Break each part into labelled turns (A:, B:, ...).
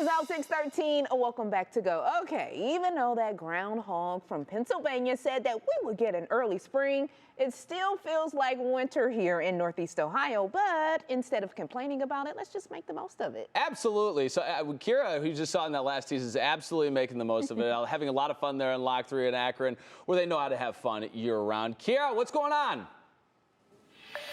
A: is out 6:13. Welcome back to Go. Okay, even though that groundhog from Pennsylvania said that we would get an early spring, it still feels like winter here in Northeast Ohio. But instead of complaining about it, let's just make the most of it.
B: Absolutely. So Kierra, who you just saw in that last tease, is absolutely making the most of it. Having a lot of fun there in Lock 3 in Akron, where they know how to have fun year-round. Kierra, what's going on?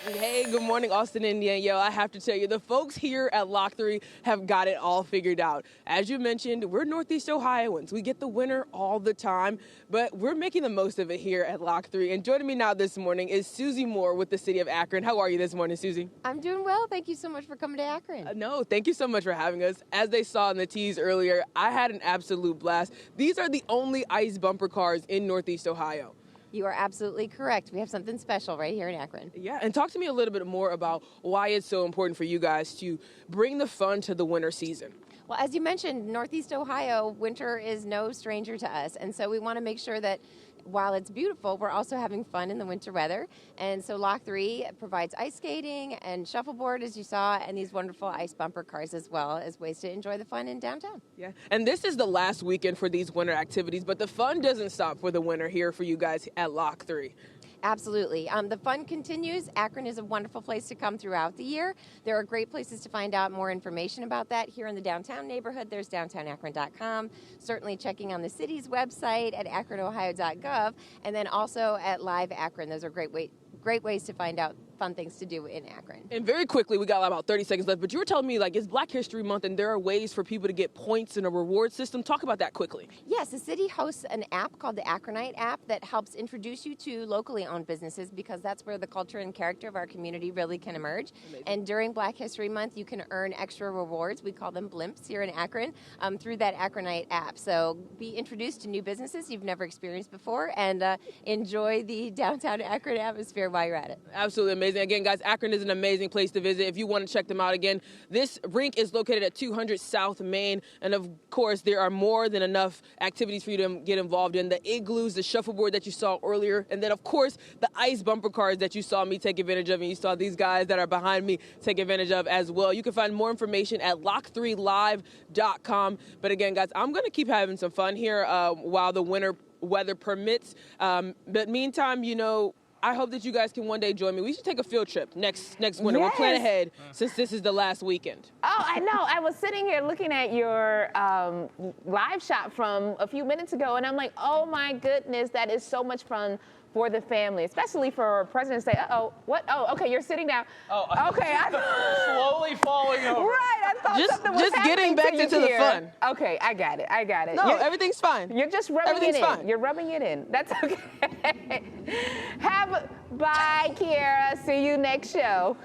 C: Hey, good morning, Austin, Indiana. Yo, I have to tell you, the folks here at Lock 3 have got it all figured out. As you mentioned, we're Northeast Ohioans. We get the winter all the time, but we're making the most of it here at Lock 3. And joining me now this morning is Susie Moore with the city of Akron. How are you this morning, Susie?
D: I'm doing well. Thank you so much for coming to Akron.
C: No, thank you so much for having us. As they saw in the tease earlier, I had an absolute blast. These are the only ice bumper cars in Northeast Ohio.
D: You are absolutely correct. We have something special right here in Akron.
C: Yeah, and talk to me a little bit more about why it's so important for you guys to bring the fun to the winter season.
D: Well, as you mentioned, Northeast Ohio, winter is no stranger to us. And so we want to make sure that while it's beautiful, we're also having fun in the winter weather. And so Lock 3 provides ice skating and shuffleboard, as you saw, and these wonderful ice bumper cars as well as ways to enjoy the fun in downtown.
C: Yeah, and this is the last weekend for these winter activities, but the fun doesn't stop for the winter here for you guys at Lock 3.
D: Absolutely. The fun continues. Akron is a wonderful place to come throughout the year. There are great places to find out more information about that here in the downtown neighborhood. There's downtownakron.com. Certainly checking on the city's website at akronohio.gov, and then also at Live Akron. Those are great ways to find out fun things to do in Akron.
C: And very quickly, we got about 30 seconds left, but you were telling me like it's Black History Month and there are ways for people to get points in a reward system. Talk about that quickly.
D: Yes, the city hosts an app called the Akronite app that helps introduce you to locally owned businesses, because that's where the culture and character of our community really can emerge. Amazing. And during Black History Month, you can earn extra rewards. We call them blimps here in Akron through that Akronite app. So be introduced to new businesses you've never experienced before, and enjoy the downtown Akron atmosphere while you're at it.
C: Absolutely amazing. Again, guys, Akron is an amazing place to visit. If you want to check them out again, this rink is located at 200 South Main. And of course, there are more than enough activities for you to get involved in. The igloos, the shuffleboard that you saw earlier, and then of course, the ice bumper cars that you saw me take advantage of, and you saw these guys that are behind me take advantage of as well. You can find more information at lock3live.com. But again, guys, I'm going to keep having some fun here while the winter weather permits. But meantime, you know, I hope that you guys can one day join me. We should take a field trip next winter.
A: Yes.
C: We're planning ahead since this is the last weekend.
A: Oh, I know. I was sitting here looking at your live shot from a few minutes ago, and I'm like, oh my goodness, that is so much fun for the family, especially for President's Day. Uh-oh, what? Oh, okay, you're sitting down.
B: Oh,
A: okay.
B: Slowly falling over.
A: Right, I thought something was
C: just getting back
A: to
C: into the fun.
A: Okay, I got it.
C: No, everything's fine.
A: You're just rubbing
C: Everything's
A: it in.
C: fine.
A: You're rubbing it in. That's okay. Bye, Kierra. See you next show.